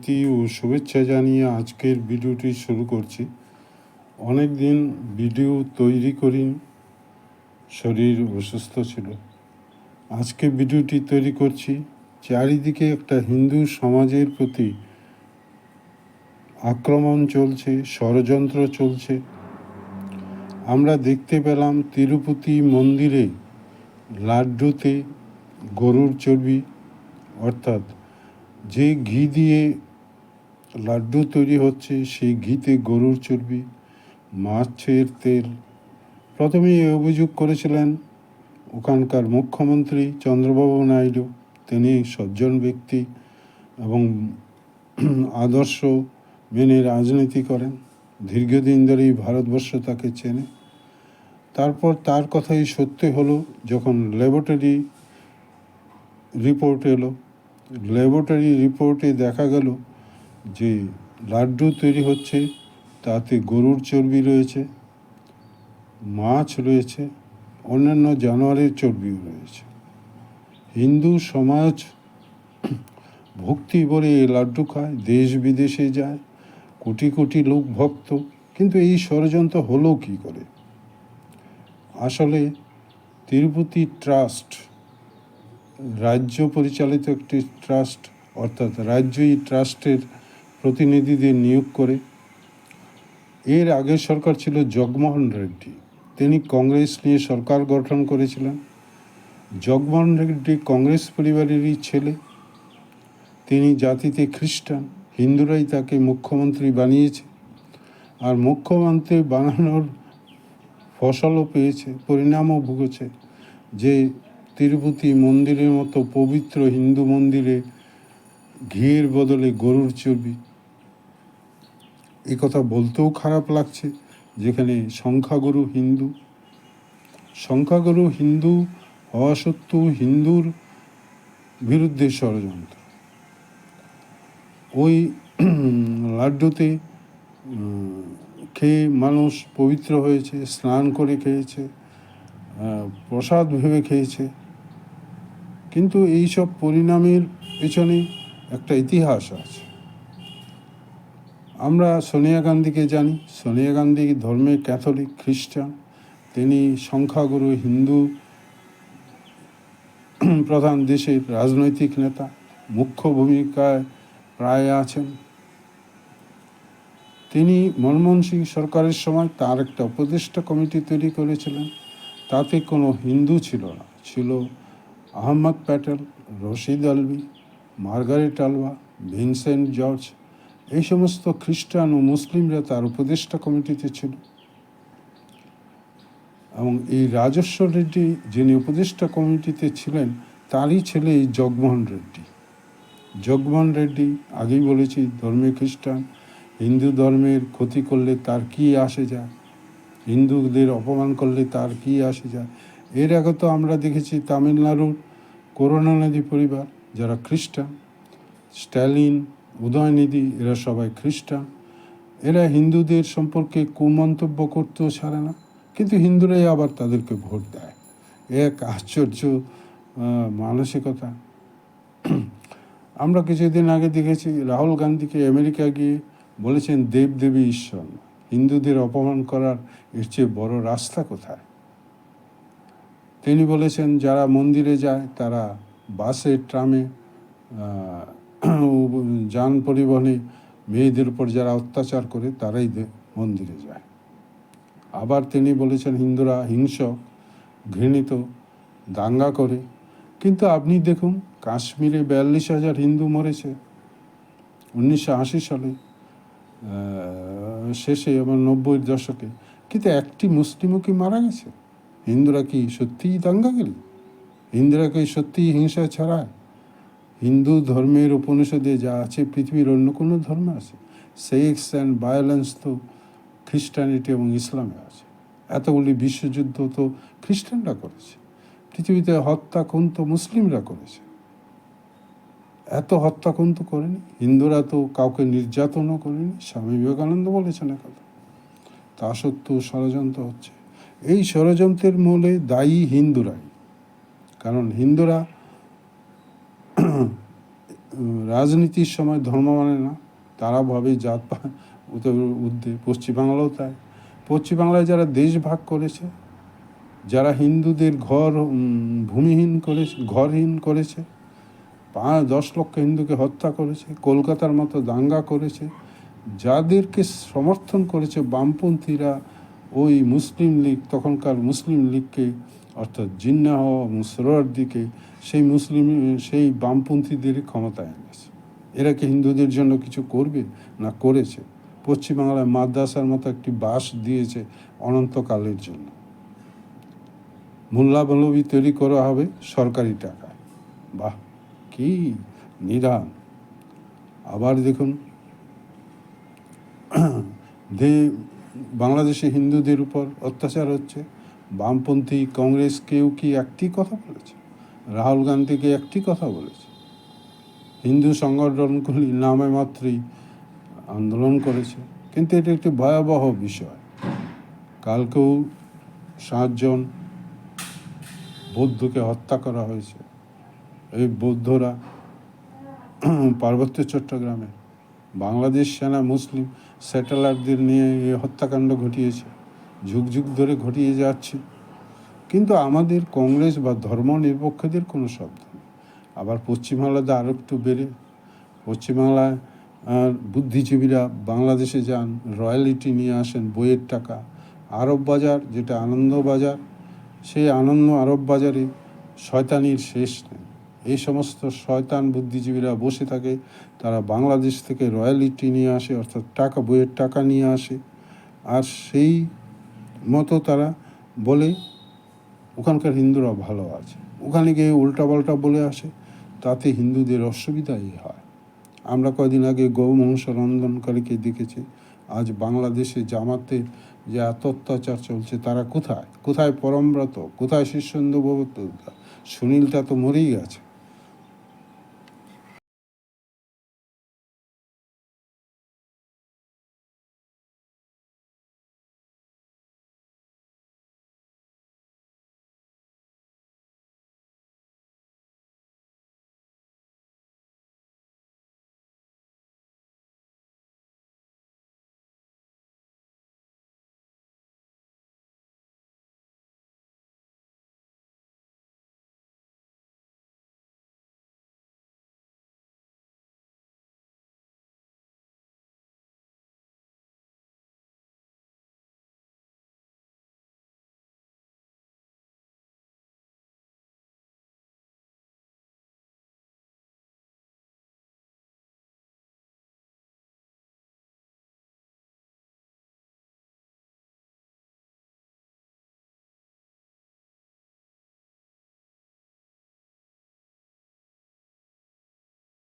প্রীতি ও শুভেচ্ছা জানিয়ে আজকের ভিডিওটি শুরু করছি। অনেক দিন ভিডিও তৈরি করিনি, শরীর অসুস্থ ছিল। আজকে ভিডিওটি তৈরি করছি। চারিদিকে একটা হিন্দু সমাজের প্রতি আক্রমণ চলছে, ষড়যন্ত্র চলছে। আমরা দেখতে পেলাম তিরুপতি মন্দিরে লাড্ডুতে গরুর চর্বি, অর্থাৎ যে ঘি দিয়ে লাড্ডু তৈরি হচ্ছে সেই ঘিতে গরুর চর্বি, মাছের তেল। প্রথমে এই অভিযোগ করেছিলেন ওখানকার মুখ্যমন্ত্রী চন্দ্রবাবু নাইডু। তিনি সজ্জন ব্যক্তি এবং আদর্শ মেনে রাজনীতি করেন। দীর্ঘদিন ধরেই ভারতবর্ষ তাকে চেনে। তারপর তার কথাই সত্য হলো যখন ল্যাবরেটরি রিপোর্ট এলো। ল্যাবরেটরি রিপোর্টে দেখা গেল যে লাড্ডু তৈরি হচ্ছে তাতে গরুর চর্বি রয়েছে, মাছ রয়েছে, অন্যান্য জানোয়ারের চর্বিও রয়েছে। হিন্দু সমাজ ভক্তি ভরে এই লাড্ডু খায়, দেশ বিদেশে যায়, কোটি কোটি লোক ভক্ত। কিন্তু এই ষড়যন্ত্র হলো কী করে? আসলে তিরুপতি ট্রাস্ট রাজ্য পরিচালিত একটি ট্রাস্ট, অর্থাৎ রাজ্যই ট্রাস্টের প্রতিনিধিদের নিয়োগ করে। এর আগের সরকার ছিল জগমোহন রেড্ডি। তিনি কংগ্রেস নিয়ে সরকার গঠন করেছিলেন। জগমোহন রেড্ডি কংগ্রেস পরিবারেরই ছেলে। তিনি জাতিতে খ্রিস্টান। হিন্দুরাই তাকে মুখ্যমন্ত্রী বানিয়েছে, আর মুখ্যমন্ত্রী বানানোর ফসলও পেয়েছে, পরিণামও ভুগেছে। যে তিরুপতি মন্দিরের মতো পবিত্র হিন্দু মন্দিরে ঘিয়ের বদলে গরুর চর্বি, এ কথা বলতেও খারাপ লাগছে। যেখানে সংখ্যাগুরু হিন্দু হওয়া সত্ত্বেও হিন্দুর বিরুদ্ধে ষড়যন্ত্র। ওই লাড্ডুতে খেয়ে মানুষ পবিত্র হয়েছে, স্নান করে খেয়েছে, প্রসাদ ভেবে খেয়েছে। কিন্তু এইসব পরিণামের পেছনে একটা ইতিহাস আছে। আমরা সোনিয়া গান্ধীকে জানি। সোনিয়া গান্ধী ধর্মে ক্যাথলিক খ্রিস্টান। তিনি সংখ্যাগুরু হিন্দু প্রধান দেশের রাজনৈতিক নেতা, মুখ্য ভূমিকায় প্রায় আছেন। তিনি মনমোহন সিং সরকারের সময় তার একটা উপদেষ্টা কমিটি তৈরি করেছিলেন। তাতে কোনো হিন্দু ছিল না, ছিল Ahmed Patel, Rashid Alvi, Margaret Alva, Vincent George. এই সমস্ত খ্রিস্টান ও মুসলিমরা তার উপদেষ্টা কমিটিতে ছিল। এবং এই রাজস্ব রেড্ডি, যিনি উপদেষ্টা কমিটিতে ছিলেন, তারই ছেলে এই জগমোহন রেড্ডি। জগমোহন রেড্ডি, আগেই বলেছি, ধর্মে খ্রিস্টান। হিন্দু ধর্মের ক্ষতি করলে তার কী আসে যায়, হিন্দুদের অপমান করলে তার কী আসে যায়। এর আগে তো আমরা দেখেছি তামিলনাড়ুর করুণানিধি পরিবার, যারা খ্রিস্টান, স্ট্যালিন, উদয়নিধি, এরা সবাই খ্রিস্টান। এরা হিন্দুদের সম্পর্কে কুমন্তব্য করতেও ছাড়ে না, কিন্তু হিন্দুরাই আবার তাদেরকে ভোট দেয়। এক আশ্চর্য মানসিকতা। আমরা কিছুদিন আগে দেখেছি রাহুল গান্ধীকে আমেরিকা গিয়ে বলেছেন দেবদেবী ঈশ্বর, হিন্দুদের অপমান করার এর চেয়ে বড় রাস্তা কোথায়। তিনি বলেছেন যারা মন্দিরে যায় তারা বাসে, ট্রামে, যান পরিবহনে মেয়েদের উপর যারা অত্যাচার করে তারাই মন্দিরে যায়। আবার তিনি বলেছেন হিন্দুরা হিংসক, ঘৃণিত, দাঙ্গা করে। কিন্তু আপনি দেখুন কাশ্মীরে 42,000 হিন্দু মরেছে 1980 সালে শেষে এবং 90-এর দশকে, কিন্তু একটি মুসলিমও কি মারা গেছে? হিন্দুরা কি সত্যিই দাঙ্গাকারী? হিন্দুরা কি সত্যিই হিংসা ছড়ায়? হিন্দু ধর্মের উপনিষদে যা আছে পৃথিবীর অন্য কোনো ধর্মে আছে? সেক্স অ্যান্ড ভায়োলেন্স তো খ্রিস্টানিটি এবং ইসলামে আছে। এতগুলি বিশ্বযুদ্ধ তো খ্রিস্টানরা করেছে। পৃথিবীতে হত্যা খুন তো মুসলিমরা করেছে। এত হত্যা খুন তো করেনি। হিন্দুরা তো কাউকে নির্যাতনও করেনি। স্বামী বিবেকানন্দ বলেছেন একথা। তা সত্ত্বেও ষড়যন্ত্র হচ্ছে। এই ষড়যন্ত্রের মূলে দায়ী হিন্দুরাই। কারণ হিন্দুরা রাজনীতির সময় ধর্ম মানে না, তারা ভাবে জাতপাত ঊর্ধ্বে। পশ্চিমবাংলাও তাই। পশ্চিমবাংলায় যারা দেশ ভাগ করেছে, যারা হিন্দুদের ভূমিহীন করেছে, ঘরহীন করেছে, 10 লক্ষ হিন্দুকে হত্যা করেছে, কলকাতার মতো দাঙ্গা করেছে, যাদেরকে সমর্থন করেছে বামপন্থীরা, ওই মুসলিম লীগ, তখনকার মুসলিম লীগকে, অর্থাৎ জিন্নাহ সোহরাওয়ার্দীকে, সেই বামপন্থীদের ক্ষমতায় এনেছে। এরা কি হিন্দুদের জন্য কিছু করবে? না, করেছে। পশ্চিমবাংলায় মাদ্রাসার মতো একটি বাস দিয়েছে অনন্তকালের জন্য। মোল্লা মৌলবি তৈরি করা হবে সরকারি টাকায়। বাহ, কি নিদান! আবার দেখুন, বাংলাদেশে হিন্দুদের উপর অত্যাচার হচ্ছে, বামপন্থী কংগ্রেস কেউ কি একটি কথা বলেছে? রাহুল গান্ধীকে একটি কথা বলেছে? হিন্দু সংগঠনগুলি নামে মাত্রই আন্দোলন করেছে, কিন্তু এটা একটি ভয়াবহ বিষয়। কালকেও 7 জন বৌদ্ধকে হত্যা করা হয়েছে। এই বৌদ্ধরা পার্বত্য চট্টগ্রামে বাংলাদেশ সেনা মুসলিম স্যাটেলাইটদের নিয়ে এই হত্যাকাণ্ড ঘটিয়েছে, যুগ যুগ ধরে ঘটিয়ে যাচ্ছে। কিন্তু আমাদের কংগ্রেস বা ধর্মনিরপেক্ষদের কোনো শব্দ নেই। আবার পশ্চিমবাংলাতে আরও একটু বেড়ে, পশ্চিমবাংলায় বুদ্ধিজীবীরা বাংলাদেশে যান, রয়্যালিটি নিয়ে আসেন, বইয়ের টাকা। আরব বাজার, যেটা আনন্দ বাজার, সেই আরব বাজারে শয়তানির শেষ নেই। এই সমস্ত শয়তান বুদ্ধিজীবীরা বসে থাকে, তারা বাংলাদেশ থেকে রয়্যালিটি নিয়ে আসে, অর্থাৎ টাকা, বইয়ের টাকা নিয়ে আসে, আর সেই মতো তারা বলে ওখানকার হিন্দুরা ভালো আছে। ওখানে গিয়ে উল্টাপাল্টা বলে আসে, তাতে হিন্দুদের অসুবিধাই হয়। আমরা কদিন আগে গৌমহংস রন্ধনকারীকে দেখেছি। আজ বাংলাদেশে জামাতে যে এত অত্যাচার চলছে, তারা কোথায় পরমব্রত, কোথায় শীর্ষেন্দু ভগবত? সুনীলটা তো মরেই গেছে।